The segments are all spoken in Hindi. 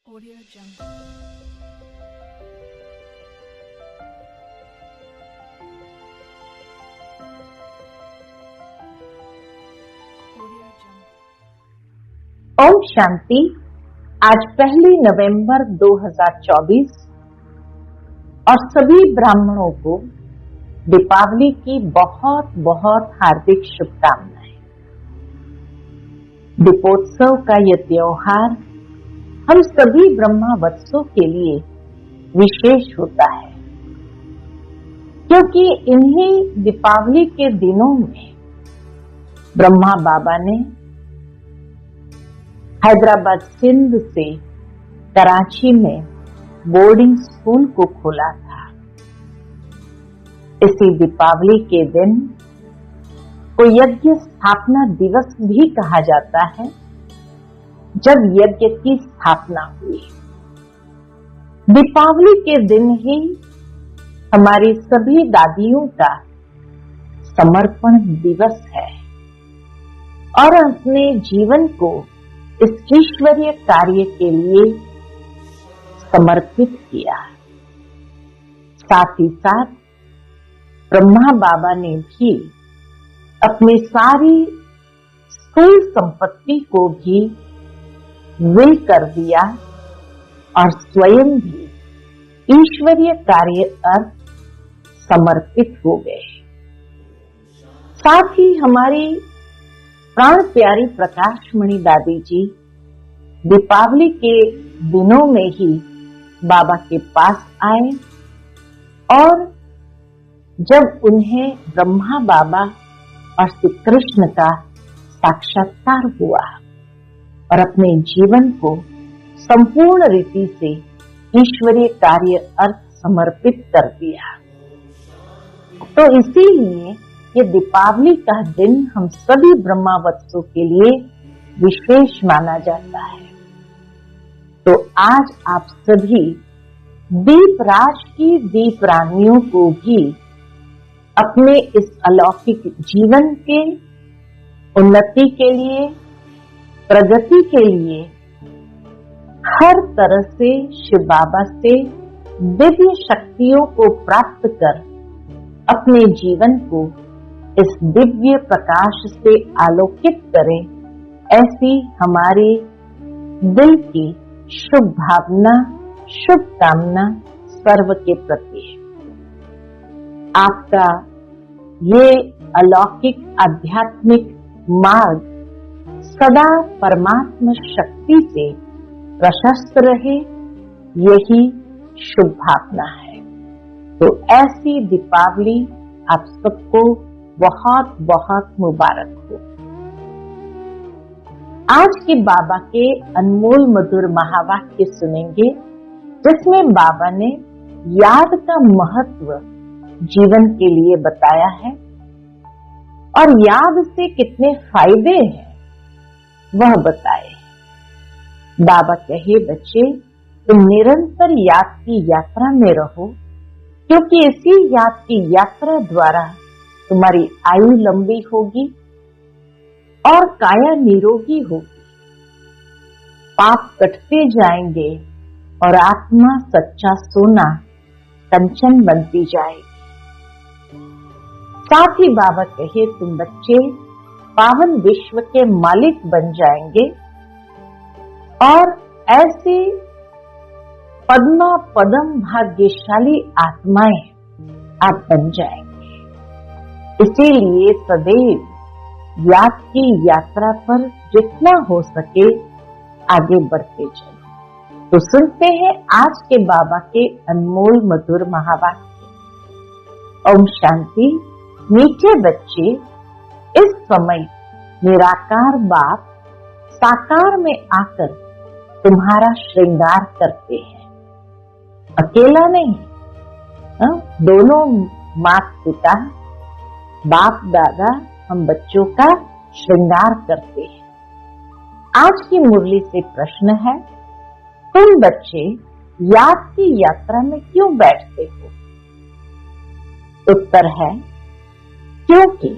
Audio Jungle. Audio Jungle. Om Shanti. आज 1 नवंबर 2024 और सभी ब्राह्मणों को दीपावली की बहुत बहुत हार्दिक शुभकामनाएं। दीपोत्सव का यह त्योहार हम सभी ब्रह्मा वत्सों के लिए विशेष होता है, क्योंकि इन्हीं दीपावली के दिनों में ब्रह्मा बाबा ने हैदराबाद सिंध से कराची में बोर्डिंग स्कूल को खोला था। इसी दीपावली के दिन को यज्ञ स्थापना दिवस भी कहा जाता है, जब यज्ञ की स्थापना हुई। दीपावली के दिन ही हमारी सभी दादियों का समर्पण दिवस है और अपने जीवन को इस ईश्वरीय कार्य के लिए समर्पित किया। साथ ही साथ ब्रह्मा बाबा ने भी अपनी सारी स्थूल संपत्ति को भी विल कर दिया और स्वयं भी ईश्वरीय कार्य अर्थ समर्पित हो गए। साथ ही हमारी प्राण प्यारी प्रकाशमणि दादी जी दीपावली के दिनों में ही बाबा के पास आए और जब उन्हें ब्रह्मा बाबा और श्री कृष्ण का साक्षात्कार हुआ और अपने जीवन को संपूर्ण रीति से ईश्वरीय कार्य अर्थ समर्पित कर दिया, तो इसीलिए ये दीपावली का दिन हम सभी ब्रह्मावत्सों के लिए विशेष माना जाता है। तो आज आप सभी दीपराज की दीप रानियों को भी अपने इस अलौकिक जीवन के उन्नति के लिए, प्रगति के लिए हर तरह से शिव बाबा से दिव्य शक्तियों को प्राप्त कर अपने जीवन को इस दिव्य प्रकाश से आलोकित करें, ऐसी हमारी दिल की शुभ भावना, शुभकामना सर्व के प्रति है। आपका ये अलौकिक आध्यात्मिक मार्ग सदा परमात्मा शक्ति से प्रशस्त रहे, यही शुभ भावना है। तो ऐसी दीपावली आप सबको बहुत बहुत मुबारक हो। आज के बाबा के अनमोल मधुर महावाक्य सुनेंगे, जिसमें बाबा ने याद का महत्व जीवन के लिए बताया है और याद से कितने फायदे हैं वह बताए। बाबा कहे, बच्चे तुम निरंतर याद की यात्रा में रहो, क्योंकि इसी याद की यात्रा द्वारा तुम्हारी आयु लंबी होगी और काया निरोगी होगी, पाप कटते जाएंगे और आत्मा सच्चा सोना कंचन बनती जाएगी। साथ ही बाबा कहे, तुम बच्चे पावन विश्व के मालिक बन जाएंगे और ऐसे पद्मा पदम भाग्यशाली आत्माएं आप बन जाएंगे। इसीलिए सदैव याद की यात्रा पर जितना हो सके आगे बढ़ते चलो। तो सुनते हैं आज के बाबा के अनमोल मधुर महावाक्य। ओम शांति। मीठे बच्चे, इस समय निराकार बाप साकार में आकर तुम्हारा श्रृंगार करते हैं। अकेला नहीं, दोनों माता पिता, बाप दादा हम बच्चों का श्रृंगार करते हैं। आज की मुरली से प्रश्न है, तुम बच्चे याद की यात्रा में क्यों बैठते हो? उत्तर है, क्योंकि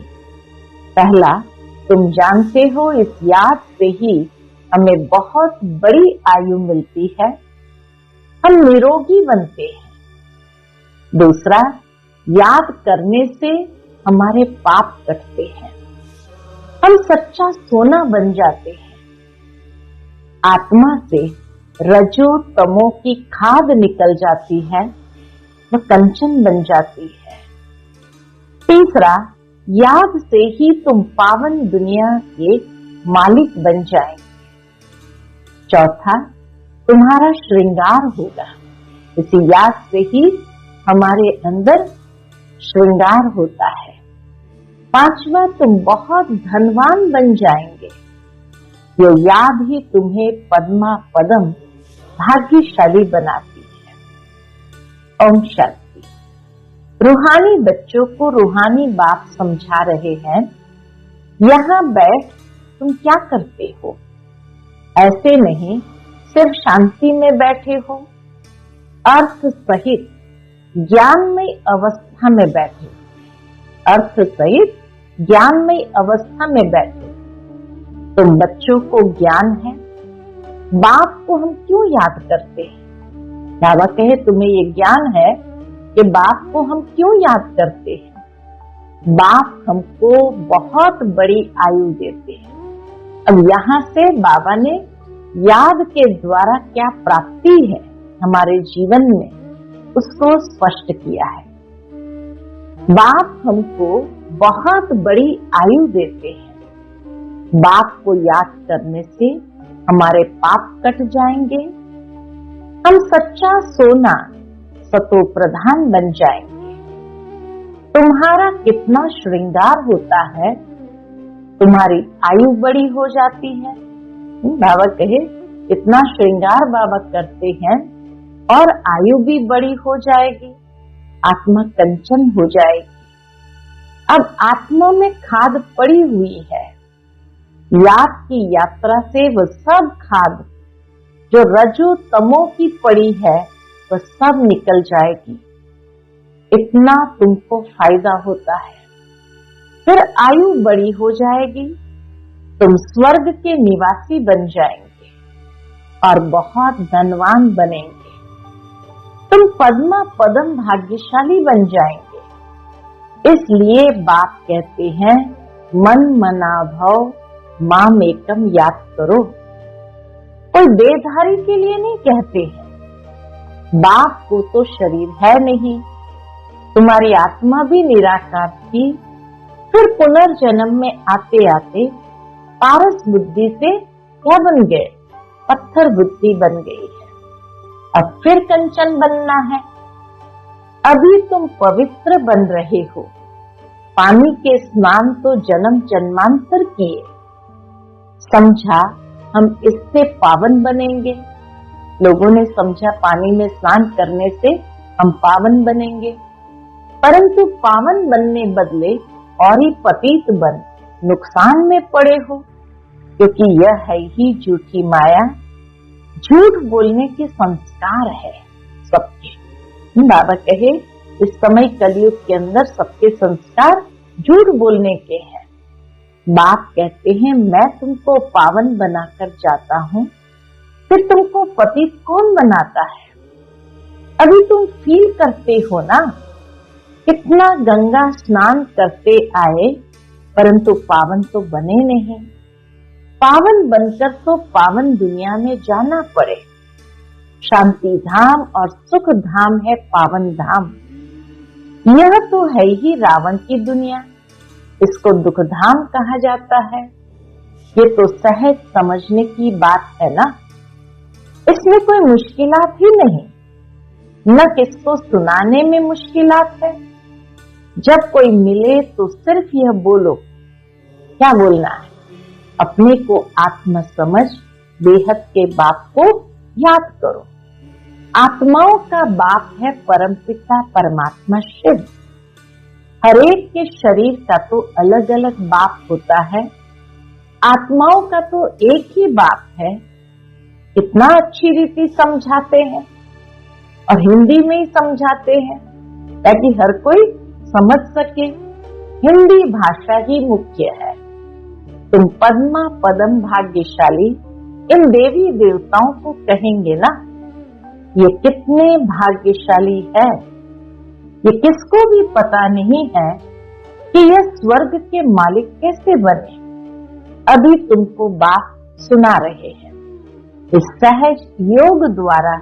पहला, तुम जानते हो इस याद से ही हमें बहुत बड़ी आयु मिलती है, हम निरोगी बनते हैं। दूसरा, याद करने से हमारे पाप कटते हैं, हम सच्चा सोना बन जाते हैं। आत्मा से रजो तमो की खाद निकल जाती है, वह कंचन बन जाती है। तीसरा, याद से ही तुम पावन दुनिया के मालिक बन जाएंगे। चौथा, तुम्हारा श्रृंगार होगा, इसी याद से ही हमारे अंदर श्रृंगार होता है। पांचवा, तुम बहुत धनवान बन जाएंगे, ये याद ही तुम्हें पद्मा पदम भाग्यशाली बनाती है। ओम शांति। रूहानी बच्चों को रूहानी बाप समझा रहे हैं, यहाँ बैठ तुम क्या करते हो? ऐसे नहीं सिर्फ शांति में बैठे हो, अर्थ सहित ज्ञानमय अवस्था में बैठे, अर्थ सहित ज्ञानमय अवस्था में बैठे। तुम बच्चों को ज्ञान है, बाप को हम क्यों याद करते हैं? बाबा कहे तुम्हें ये ज्ञान है कि बाप को हम क्यों याद करते हैं? बाप हमको बहुत बड़ी आयु देते हैं। अब यहाँ से बाबा ने याद के द्वारा क्या प्राप्ति है हमारे जीवन में, उसको स्पष्ट किया है। बाप हमको बहुत बड़ी आयु देते हैं। बाप को याद करने से हमारे पाप कट जाएंगे, हम सच्चा सोना सतो प्रधान बन जाएंगे। तुम्हारा कितना श्रृंगार होता है, तुम्हारी आयु बड़ी हो जाती है। बाबा कहे इतना श्रृंगार बाबा करते हैं और आयु भी बड़ी हो जाएगी, आत्मा कंचन हो जाएगी। अब आत्मा में खाद पड़ी हुई है, याद की यात्रा से वह सब खाद जो रजो तमो की पड़ी है वह सब निकल जाएगी। इतना तुमको फायदा होता है। फिर आयु बड़ी हो जाएगी, तुम स्वर्ग के निवासी बन जाएंगे और बहुत धनवान बनेंगे। तुम पद्मा पदम भाग्यशाली बन जाएंगे। इसलिए बाप कहते हैं मन मना भव माम एकम याद करो। कोई देहधारी के लिए नहीं कहते हैं, बाप को तो शरीर है नहीं, तुम्हारी आत्मा भी निराकार थी, फिर पुनर्जन्म में आते आते पारस बुद्धि से क्या बन गए? पत्थर बुद्धि बन गई है। अब फिर कंचन बनना है। अभी तुम पवित्र बन रहे हो, पानी के स्नान तो जन्म जन्मांतर किए, समझा हम इससे पावन बनेंगे। लोगों ने समझा पानी में स्नान करने से हम पावन बनेंगे, परंतु पावन बनने बदले और ही पतित बन नुकसान में पड़े हो, क्योंकि यह है ही झूठी माया। झूठ बोलने के संस्कार है सबके। बाबा कहे इस समय कलयुग के अंदर सबके संस्कार झूठ बोलने के हैं। बाप कहते हैं मैं तुमको पावन बनाकर जाता हूँ, फिर तुमको पतित कौन बनाता है? अभी तुम फील करते हो ना, कितना गंगा स्नान करते आए परंतु पावन तो बने नहीं। पावन बनकर तो पावन दुनिया में जाना पड़े। शांति धाम और सुख धाम है पावन धाम। यह तो है ही रावण की दुनिया, इसको दुख धाम कहा जाता है। ये तो सहज समझने की बात है ना, इसमें कोई मुश्किलात ही नहीं, न किसको सुनाने में मुश्किलात है। जब कोई मिले तो सिर्फ यह बोलो, क्या बोलना है? अपने को आत्मा समझ बेहद के बाप को याद करो। आत्माओं का बाप है परमपिता परमात्मा शिव। हरेक के शरीर का तो अलग अलग बाप होता है, आत्माओं का तो एक ही बाप है। कितना अच्छी रीति समझाते हैं और हिंदी में ही समझाते हैं ताकि हर कोई समझ सके। हिंदी भाषा ही मुख्य है। तुम पद्मा पदम भाग्यशाली इन देवी देवताओं को कहेंगे ना, ये कितने भाग्यशाली है। ये किसको भी पता नहीं है कि यह स्वर्ग के मालिक कैसे बने। अभी तुमको बात सुना रहे हैं। इस सहज योग द्वारा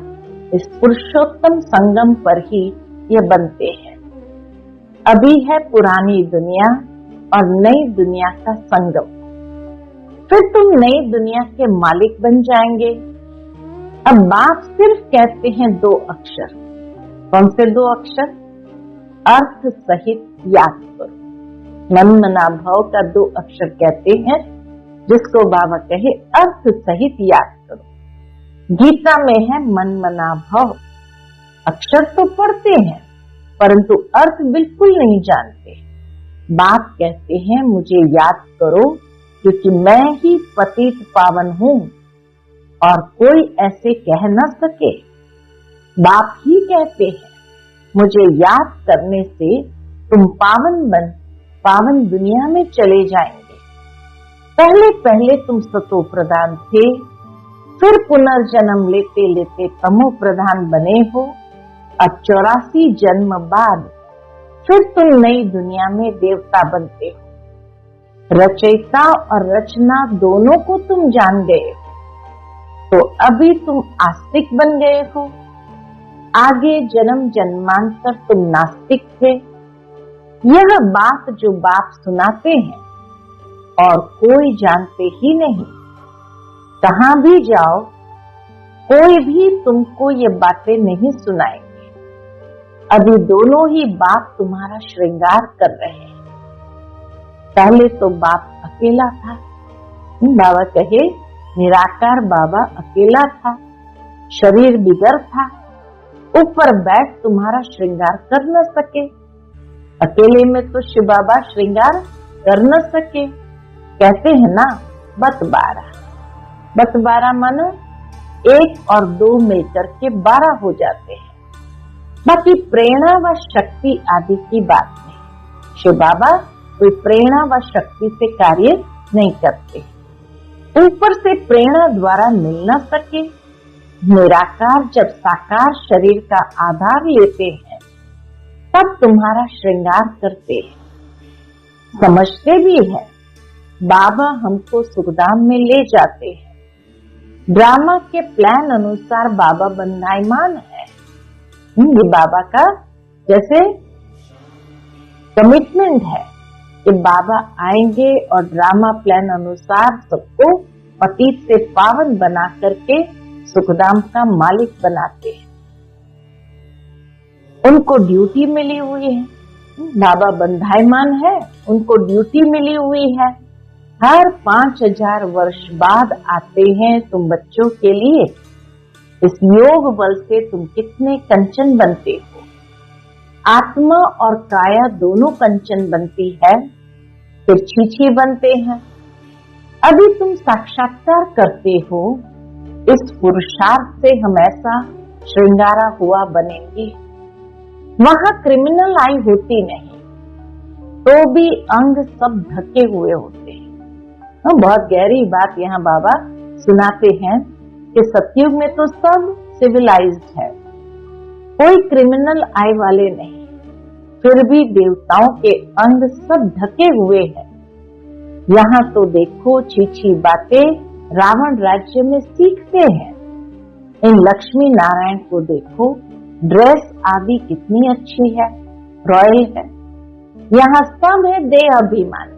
इस पुरुषोत्तम संगम पर ही ये बनते हैं। अभी है पुरानी दुनिया और नई दुनिया का संगम। फिर तुम नई दुनिया के मालिक बन जाएंगे। अब बाप सिर्फ कहते हैं 2 अक्षर। कौन से 2 अक्षर? अर्थ सहित याद करो। मन मना भाव का 2 अक्षर कहते हैं, जिसको बाबा कहे अर्थ सहित याद करो। गीता में है मन मना भाव। अक्षर तो पढ़ते हैं परंतु अर्थ बिल्कुल नहीं जानते। बाप कहते हैं मुझे याद करो, क्योंकि मैं ही पतित पावन हूँ और कोई ऐसे कह न सके। बाप ही कहते हैं मुझे याद करने से तुम पावन दुनिया में चले जाएंगे। पहले पहले तुम सतो प्रधान थे, फिर पुनर्जन्म लेते लेते तमो प्रधान बने हो। अब 84 जन्म बाद फिर तुम नई दुनिया में देवता बनते हो। रचयिता और रचना दोनों को तुम जान गए हो, तो अभी तुम आस्तिक बन गए हो। आगे जन्म जन्मांतर तुम नास्तिक थे। यह बात जो बाप सुनाते हैं और कोई जानते ही नहीं। कहां भी जाओ कोई भी तुमको ये बातें नहीं सुनाएंगे। अभी दोनों ही बाप तुम्हारा श्रृंगार कर रहे हैं। पहले तो बाप अकेला था। बाबा कहे निराकार बाबा अकेला था, शरीर बिगर था, ऊपर बैठ तुम्हारा श्रृंगार कर न सके। अकेले में तो शिव बाबा श्रृंगार कर न सके। कहते हैं ना बत 12 मानो 1 और 2 मिलकर के 12 हो जाते हैं। बाकी प्रेरणा व शक्ति आदि की बात नहीं। शिव बाबा कोई प्रेरणा व शक्ति से कार्य नहीं करते। ऊपर से प्रेरणा द्वारा मिल न सके। निराकार जब साकार शरीर का आधार लेते हैं तब तुम्हारा श्रृंगार करते हैं। समझते भी है। बाबा हमको सुखधाम में ले जाते हैं। ड्रामा के प्लान अनुसार बाबा बंधायमान है। ये बाबा का जैसे कमिटमेंट है कि बाबा आएंगे और ड्रामा प्लान अनुसार सबको पतित से पावन बना करके सुखधाम का मालिक बनाते हैं। उनको ड्यूटी मिली हुई है। बाबा बंधायमान है, उनको ड्यूटी मिली हुई है। हर 5000 वर्ष बाद आते हैं तुम बच्चों के लिए। इस योग बल से तुम कितने कंचन बनते हो। आत्मा और काया दोनों कंचन बनती है, फिर छीछी बनते हैं। अभी तुम साक्षात्कार करते हो। इस पुरुषार्थ से हम ऐसा श्रृंगारा हुआ बनेंगे। वहां क्रिमिनल आई होती नहीं, तो भी अंग सब ढके हुए होते हैं। बहुत गहरी बात यहाँ बाबा सुनाते हैं कि सतयुग में तो सब सिविलाइज्ड है, कोई क्रिमिनल आई वाले नहीं। फिर भी देवताओं के अंग सब ढके हुए हैं। यहाँ तो देखो छीछी बातें रावण राज्य में सीखते हैं। इन लक्ष्मी नारायण को देखो, ड्रेस आदि कितनी अच्छी है, रॉयल है। यहाँ सब है देह अभिमानी,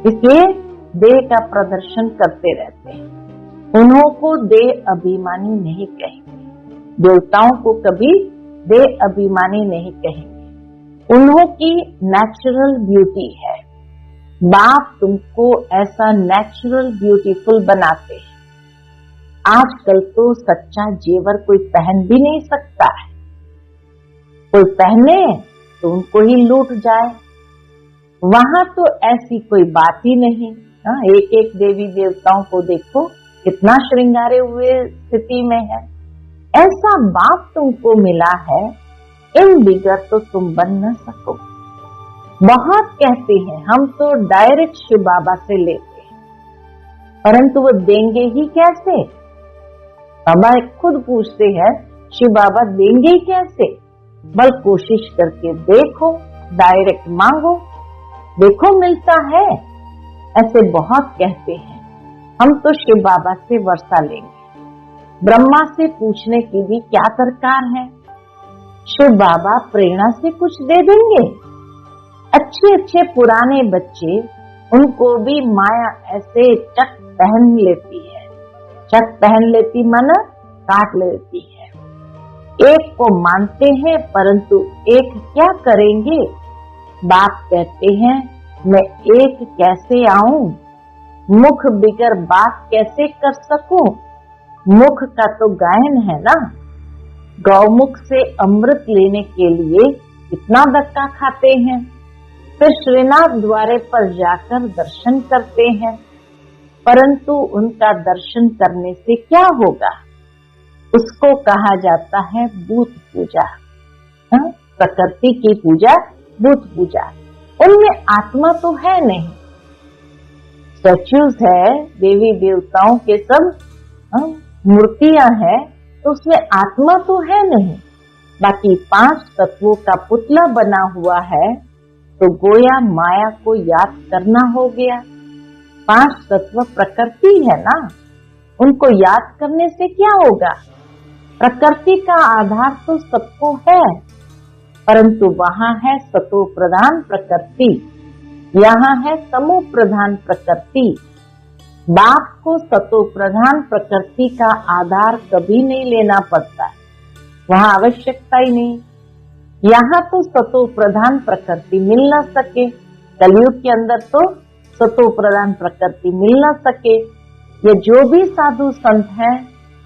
इसलिए देह का प्रदर्शन करते रहते हैं। उन्हों को देह अभिमानी नहीं कहेंगे। देवताओं को कभी देह अभिमानी नहीं कहेंगे। उन्हों की नेचुरल ब्यूटी है। बाप तुमको ऐसा नेचुरल ब्यूटीफुल बनाते हैं। आजकल तो सच्चा जेवर कोई पहन भी नहीं सकता है। कोई पहने तो उनको ही लूट जाए। वहां तो ऐसी कोई बात ही नहीं। एक एक देवी देवताओं को देखो कितना श्रृंगारे हुए स्थिति में है। ऐसा बाप तुमको मिला है, इन बिगर तो तुम बन न सको। बहुत कहते हैं हम तो डायरेक्ट शिव बाबा से लेते हैं, परंतु वो देंगे ही कैसे? बाबा खुद पूछते हैं, शिव बाबा देंगे ही कैसे? बल कोशिश करके देखो, डायरेक्ट मांगो, देखो मिलता है। ऐसे बहुत कहते हैं। हम तो शिव बाबा से वर्षा लेंगे, ब्रह्मा से पूछने की भी क्या दरकार है। शिव बाबा प्रेरणा से कुछ दे देंगे। अच्छे अच्छे पुराने बच्चे, उनको भी माया ऐसे चक पहन लेती है। चक पहन लेती माना काट लेती है। एक को मानते हैं, परंतु एक क्या करेंगे? बाप कहते हैं, मैं एक कैसे आऊं? मुख बिगर बात कैसे कर सकूं? मुख का तो गायन है ना। गौमुख से अमृत लेने के लिए कितना धक्का खाते हैं, फिर श्रीनाथ द्वारे पर जाकर दर्शन करते हैं, परंतु उनका दर्शन करने से क्या होगा? उसको कहा जाता है भूत पूजा। प्रकृति की पूजा, भूत पूजा। उनमें आत्मा तो है नहीं। स्टैच्यूज है, देवी देवताओं के सब मूर्तियां हैं, तो उसमें आत्मा तो है नहीं। बाकी 5 तत्वों का पुतला बना हुआ है, तो गोया माया को याद करना हो गया। 5 तत्व प्रकृति है ना, उनको याद करने से क्या होगा? प्रकृति का आधार तो सबको है, परंतु वहां है सतो प्रधान प्रकृति, यहाँ है तमो प्रधान प्रकृति। बाप को सतो प्रधान प्रकृति का आधार कभी नहीं लेना पड़ता, वहां आवश्यकता ही नहीं। यहाँ तो सतो प्रधान प्रकृति मिल न सके, कलयुग के अंदर तो सतो प्रधान प्रकृति मिल न सके। ये जो भी साधु संत हैं,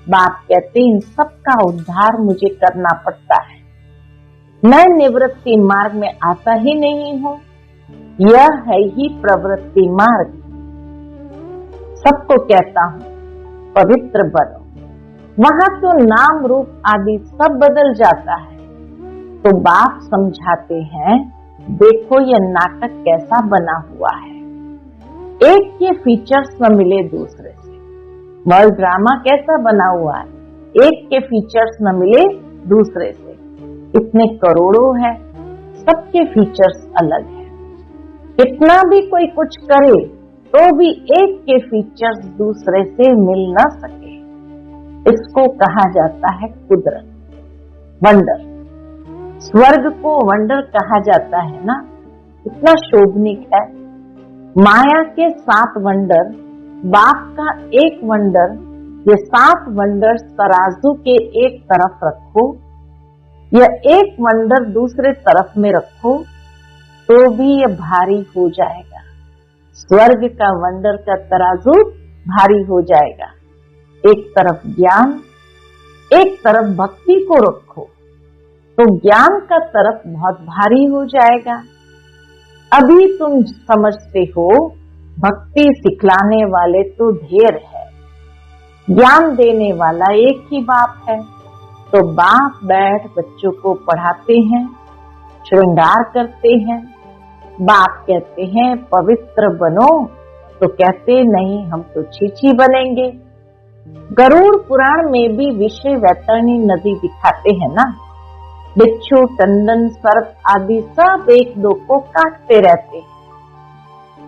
बाप कहते इन सबका उद्धार मुझे करना पड़ता है। मैं निवृत्ति मार्ग में आता ही नहीं हूँ, यह है ही प्रवृत्ति मार्ग। सबको कहता हूँ पवित्र बनो। वहां तो नाम रूप आदि सब बदल जाता है। तो बाप समझाते हैं, देखो यह नाटक कैसा बना हुआ है। एक के फीचर्स न मिले दूसरे से। वर्ल्ड ड्रामा कैसा बना हुआ है, एक के फीचर्स न मिले दूसरे से। इतने करोड़ों है, सबके फीचर्स अलग है। कितना भी कोई कुछ करे तो भी एक के फीचर्स दूसरे से मिल न सके। इसको कहा जाता है कुदरत, वंडर। स्वर्ग को वंडर कहा जाता है ना, इतना शोभनिक है। माया के 7 वंडर, बाप का एक वंडर, ये 7 वंडर तराजू के एक तरफ रखो, या एक वंडर दूसरे तरफ में रखो, तो भी ये भारी हो जाएगा। स्वर्ग का वंडर का तराजू भारी हो जाएगा। एक तरफ ज्ञान, एक तरफ भक्ति को रखो, तो ज्ञान का तरफ बहुत भारी हो जाएगा। अभी तुम समझते हो भक्ति सिखलाने वाले तो ढेर है, ज्ञान देने वाला एक ही बाप है। तो बाप बैठ बच्चों को पढ़ाते हैं, श्रृंगार करते हैं। बाप कहते हैं पवित्र बनो, तो कहते नहीं हम तो छीछी बनेंगे। गरुड़ पुराण में भी विषय वैतरणी नदी दिखाते हैं ना। बिच्छू, टंडन, सर्प आदि सब एक दो को काटते रहते हैं।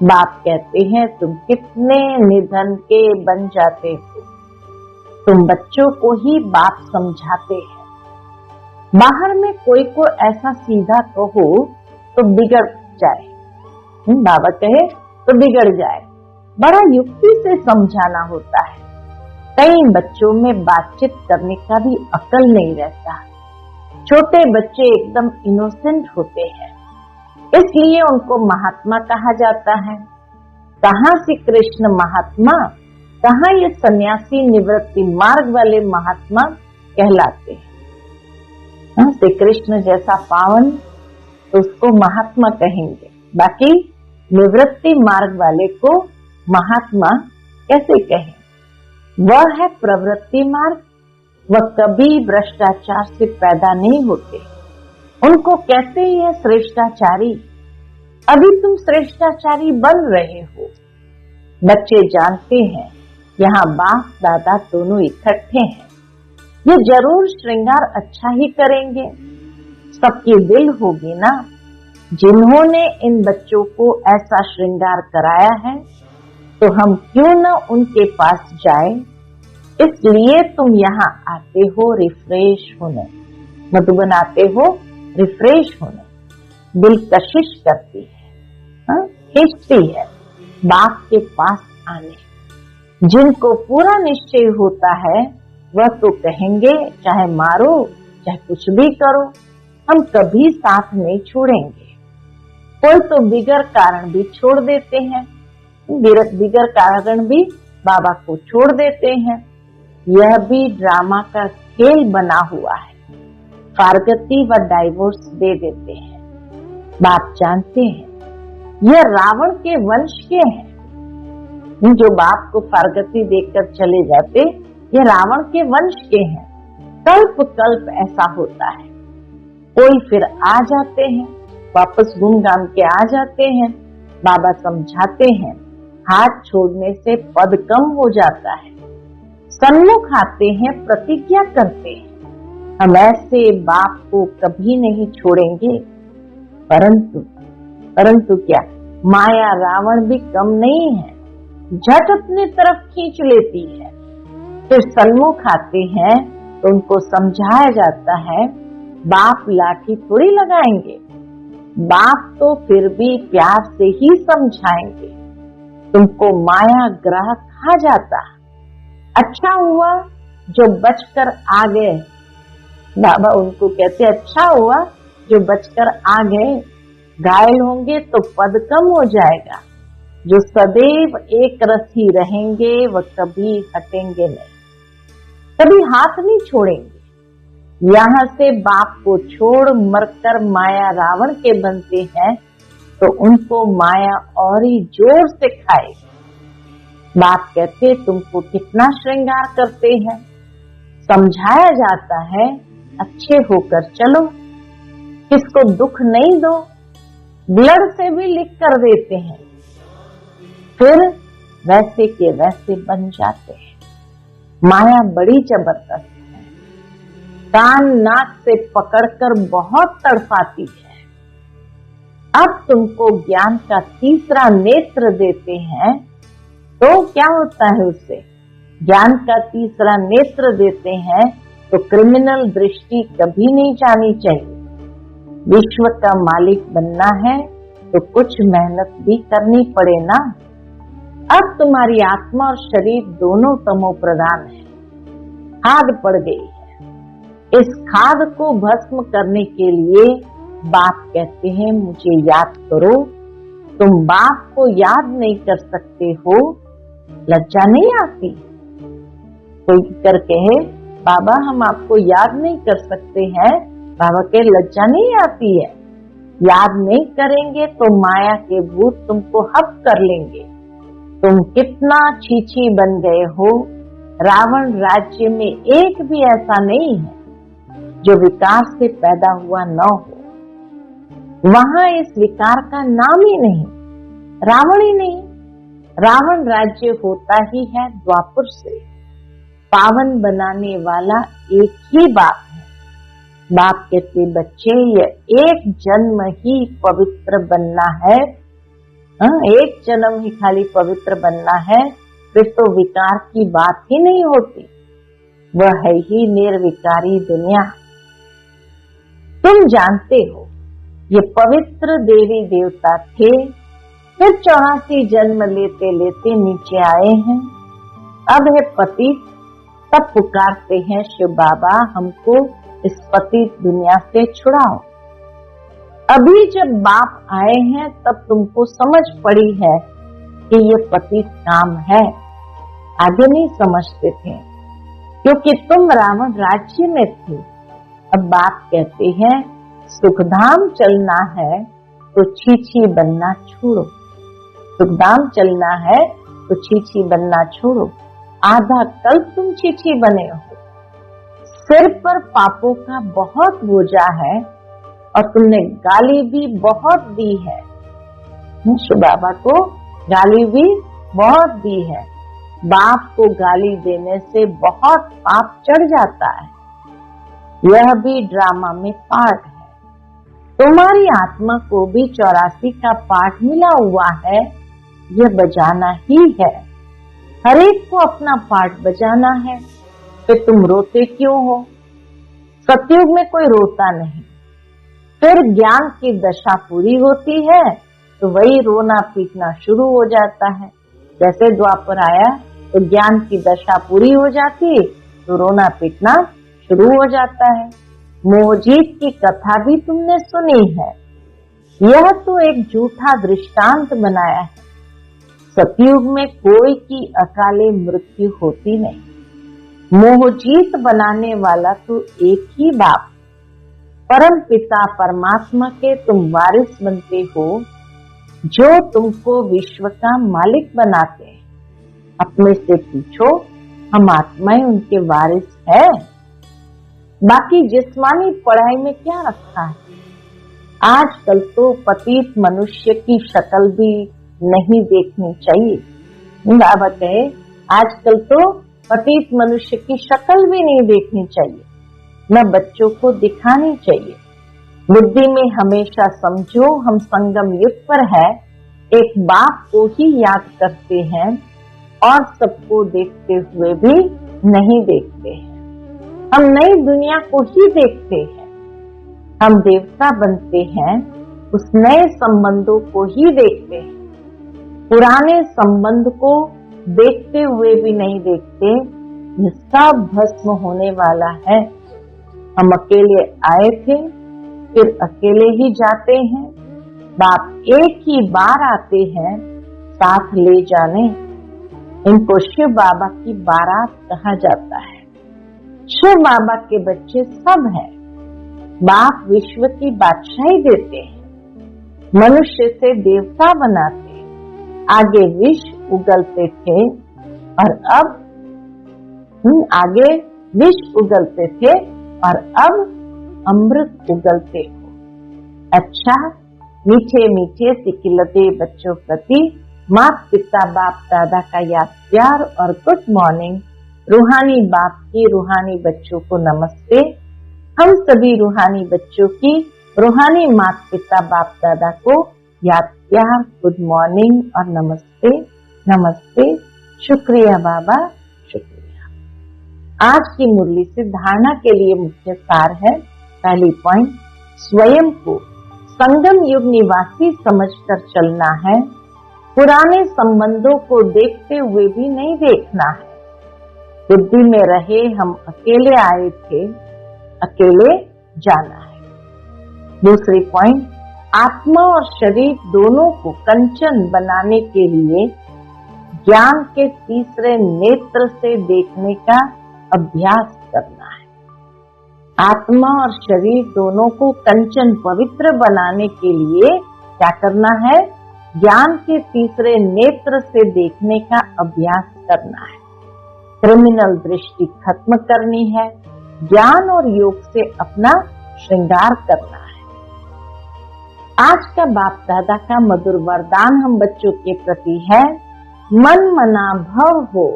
बाप कहते हैं तुम कितने निधन के बन जाते हो, तुम बच्चों को ही बाप समझाते हैं। बाहर में कोई को ऐसा सीधा कहो तो बिगड़ जाए, बाबा कहे तो बिगड़ जाए, बड़ा युक्ति से समझाना होता है। कई बच्चों में बातचीत करने का भी अकल नहीं रहता। छोटे बच्चे एकदम इनोसेंट होते हैं, इसलिए उनको महात्मा कहा जाता है। कहाँ श्री कृष्ण महात्मा, कहाँ ये सन्यासी निवृत्ति मार्ग वाले महात्मा कहलाते हैं। श्री कृष्ण जैसा पावन तो उसको महात्मा कहेंगे, बाकी निवृत्ति मार्ग वाले को महात्मा कैसे कहें? वह है प्रवृत्ति मार्ग, वह कभी भ्रष्टाचार से पैदा नहीं होते। उनको कहते हैं श्रेष्ठाचारी। अभी तुम श्रेष्ठाचारी बन रहे हो। बच्चे जानते हैं यहाँ बाप दादा दोनों इकट्ठे हैं। ये जरूर श्रृंगार अच्छा ही करेंगे, सबकी दिल होगी ना। जिन्होंने इन बच्चों को ऐसा श्रृंगार कराया है तो हम क्यों न उनके पास जाए। इसलिए तुम यहाँ आते हो रिफ्रेश होने, मधुबन आते हो रिफ्रेश होने। दिल कशिश करती है, खींचती है बाप के पास आने। जिनको पूरा निश्चय होता है वह तो कहेंगे चाहे मारो चाहे कुछ भी करो, हम कभी साथ नहीं छोड़ेंगे। कोई तो बिगर कारण भी छोड़ देते हैं, बिगर कारण भी बाबा को छोड़ देते हैं। यह भी ड्रामा का खेल बना हुआ है। फारगती व डाइवोर्स दे देते हैं। बाप जानते हैं यह रावण के वंश के हैं। जो बाप को फारगती देकर चले जाते, ये रावण के वंश के हैं। कल्प कल्प ऐसा होता है। कोई फिर आ जाते हैं, वापस घूम घाम के आ जाते हैं। बाबा समझाते हैं हाथ छोड़ने से पद कम हो जाता है। सन्मुख आते हैं, प्रतिज्ञा करते हैं हम ऐसे बाप को कभी नहीं छोड़ेंगे। परंतु क्या माया रावण भी कम नहीं है, झट अपनी तरफ खींच लेती है। फिर सन्मुख आते हैं तो उनको समझाया जाता है बाप लाठी थोड़ी लगाएंगे, बाप तो फिर भी प्यार से ही समझाएंगे। तुमको माया ग्रह खा जाता, अच्छा हुआ जो बचकर आ गए। बाबा उनको कहते अच्छा हुआ जो बचकर आ गए। घायल होंगे तो पद कम हो जाएगा। जो सदैव एक रसी रहेंगे वह कभी हटेंगे नहीं, कभी हाथ नहीं छोड़ेंगे। यहाँ से बाप को छोड़ मरकर माया रावण के बनते हैं तो उनको माया और ही जोर से खाए। बाप कहते तुमको कितना श्रृंगार करते हैं। समझाया जाता है अच्छे होकर चलो, किसको दुख नहीं दो। ब्लड से भी लिख कर देते हैं, फिर वैसे के वैसे बन जाते हैं। माया बड़ी जबरदस्त है, कान नाक से पकड़कर बहुत तड़पाती है। अब तुमको ज्ञान का तीसरा नेत्र देते हैं तो क्या होता है उससे? ज्ञान का तीसरा नेत्र देते हैं तो क्रिमिनल दृष्टि कभी नहीं जानी चाहिए। विश्व का मालिक बनना है तो कुछ मेहनत भी करनी पड़े ना। अब तुम्हारी आत्मा और शरीर दोनों तमो प्रधान है, खाद पड़ गई है। इस खाद को भस्म करने के लिए बाप कहते हैं मुझे याद करो। तुम बाप को याद नहीं कर सकते हो, लज्जा नहीं आती? कोई कर कहे बाबा हम आपको याद नहीं कर सकते हैं, बाबा के लज्जा नहीं आती है? याद नहीं करेंगे तो माया के भूत तुमको हप कर लेंगे। तुम कितना छीछी बन गए हो। रावण राज्य में एक भी ऐसा नहीं है जो विकार से पैदा हुआ न हो। वहां इस विकार का नाम ही नहीं, रावण ही नहीं। रावण राज्य होता ही है द्वापर से। पावन बनाने वाला एक ही बाप है। बाप कहते बच्चे ये एक जन्म ही पवित्र बनना है। एक जन्म ही खाली पवित्र बनना है, फिर तो विकार की बात ही नहीं होती। वह है ही निर्विकारी दुनिया। तुम जानते हो ये पवित्र देवी देवता थे, फिर 84 जन्म लेते लेते नीचे आए हैं। अब है पति, तब पुकारते हैं शिव बाबा हमको इस पतित दुनिया से छुड़ाओ। अभी जब बाप आए हैं तब तुमको समझ पड़ी है कि ये पतित काम है। आगे नहीं समझते थे क्योंकि तुम रावण राज्य में थे। अब बाप कहते हैं सुखधाम चलना है तो छीछी बनना छोड़ो। सुखधाम चलना है तो छीछी बनना छोड़ो। आधा कल्प तुम छीछी बने हो। सिर पर पापों का बहुत बोझा है और तुमने गाली भी बहुत दी है। शिव बाबा को गाली भी बहुत दी है। बाप को गाली देने से बहुत पाप चढ़ जाता है। यह भी ड्रामा में पार्ट है। तुम्हारी आत्मा को भी 84 का पाठ मिला हुआ है, यह बजाना ही है। हर एक को अपना पार्ट बजाना है। फिर तुम रोते क्यों हो? सतयुग में कोई रोता नहीं। फिर ज्ञान की दशा पूरी होती है तो वही रोना पीटना शुरू हो जाता है। जैसे द्वापर आया तो ज्ञान की दशा पूरी हो जाती तो रोना पीटना शुरू हो जाता है। मोहजीत की कथा भी तुमने सुनी है। यह तो एक झूठा दृष्टांत बनाया है। सतयुग में कोई की अकाले मृत्यु होती नहीं। मोहजीत बनाने वाला तो एक ही बाप परम पिता परमात्मा के तुम वारिस बनते हो, जो तुमको विश्व का मालिक बनाते हैं। अपने से पूछो, हम आत्माएं उनके वारिस है? बाकी जिस्मानी पढ़ाई में क्या रखा है? आजकल तो पतित मनुष्य की शक्ल भी नहीं देखनी चाहिए। बाबा कहे आजकल तो पतित मनुष्य की शक्ल भी नहीं देखनी चाहिए, न बच्चों को दिखानी चाहिए। बुद्धि में हमेशा समझो हम संगम युग पर है, एक बाप को ही याद करते हैं और सबको देखते हुए भी नहीं देखते हैं। हम नई दुनिया को ही देखते हैं। हम देवता बनते हैं, उस नए संबंधों को ही देखते हैं। पुराने संबंध को देखते हुए भी नहीं देखते। ये सब भस्म होने वाला है। हम अकेले आए थे, फिर अकेले ही जाते हैं। बाप एक ही बार आते हैं, साथ ले जाने। इनको शिव बाबा की बारात कहा जाता है। शिव बाबा के बच्चे सब हैं। बाप विश्व की बादशाही देते हैं, मनुष्य से देवता बनाते हैं। आगे विष उगलते थे और अब आगे विष उगलते थे और अब अमृत उगलते हो। अच्छा, मीठे मीठे सिकिलते बच्चों प्रति माता पिता बाप दादा का याद प्यार और गुड मॉर्निंग। रूहानी बाप की रूहानी बच्चों को नमस्ते। हम सभी रूहानी बच्चों की रूहानी माता पिता बाप दादा को याद प्यार, गुड मॉर्निंग और नमस्ते। नमस्ते, शुक्रिया बाबा, शुक्रिया। आज की मुरली से धारणा के लिए मुख्य सार है। पहली पॉइंट, स्वयं को संगम युग निवासी समझकर चलना है। पुराने संबंधों को देखते हुए भी नहीं देखना है। बुद्धि में रहे हम अकेले आए थे, अकेले जाना है। दूसरी पॉइंट, आत्मा और शरीर दोनों को कंचन बनाने के लिए ज्ञान के तीसरे नेत्र से देखने का अभ्यास करना है। आत्मा और शरीर दोनों को कंचन पवित्र बनाने के लिए क्या करना है? ज्ञान के तीसरे नेत्र से देखने का अभ्यास करना है। क्रिमिनल दृष्टि खत्म करनी है। ज्ञान और योग से अपना श्रृंगार करना है। आज का बाप दादा का मधुर वरदान हम बच्चों के प्रति है, मन मना भव हो।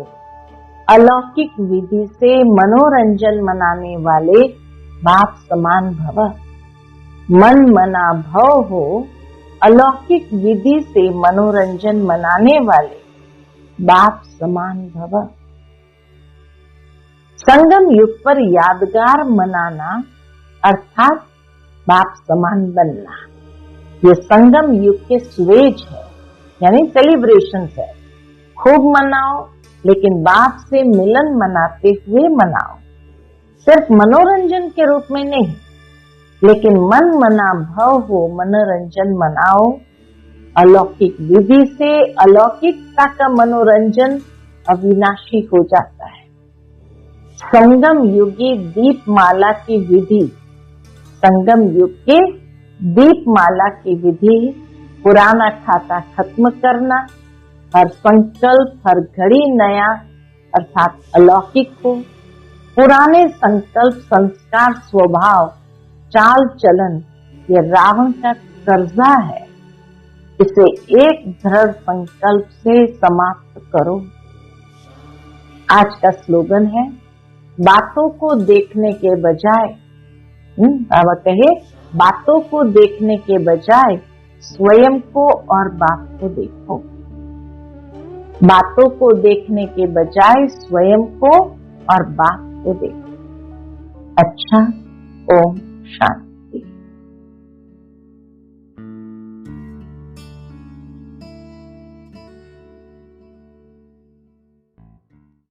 अलौकिक विधि से मनोरंजन मनाने वाले बाप समान भव। मन मना भव हो, अलौकिक विधि से मनोरंजन मनाने वाले बाप समान भव। संगम युग पर यादगार मनाना अर्थात बाप समान बनना, ये संगम युग के सुवेज है, यानी सेलिब्रेशन है। खूब मनाओ, लेकिन बाप से मिलन मनाते हुए मनाओ। सिर्फ मनोरंजन के रूप में नहीं, लेकिन मन मना भव हो, मनोरंजन मनाओ। अलौकिक विधि से अलौकिकता का मनोरंजन अविनाशी हो जाता है। संगम युगी दीपमाला की विधि, संगम युग के दीपमाला की विधि, पुराना खाता खत्म करना, हर संकल्प हर घड़ी नया अर्थात अलौकिक हो। पुराने संकल्प संस्कार स्वभाव चाल चलन ये रावण का कर्जा है, इसे एक दृढ़ संकल्प से समाप्त करो। आज का स्लोगन है, बातों को देखने के बजाय, बाबा कहे, बातों को देखने के बजाय स्वयं को और बाप को देखो। बातों को देखने के बजाय स्वयं को और बाप को देखो। अच्छा, ओम शांति।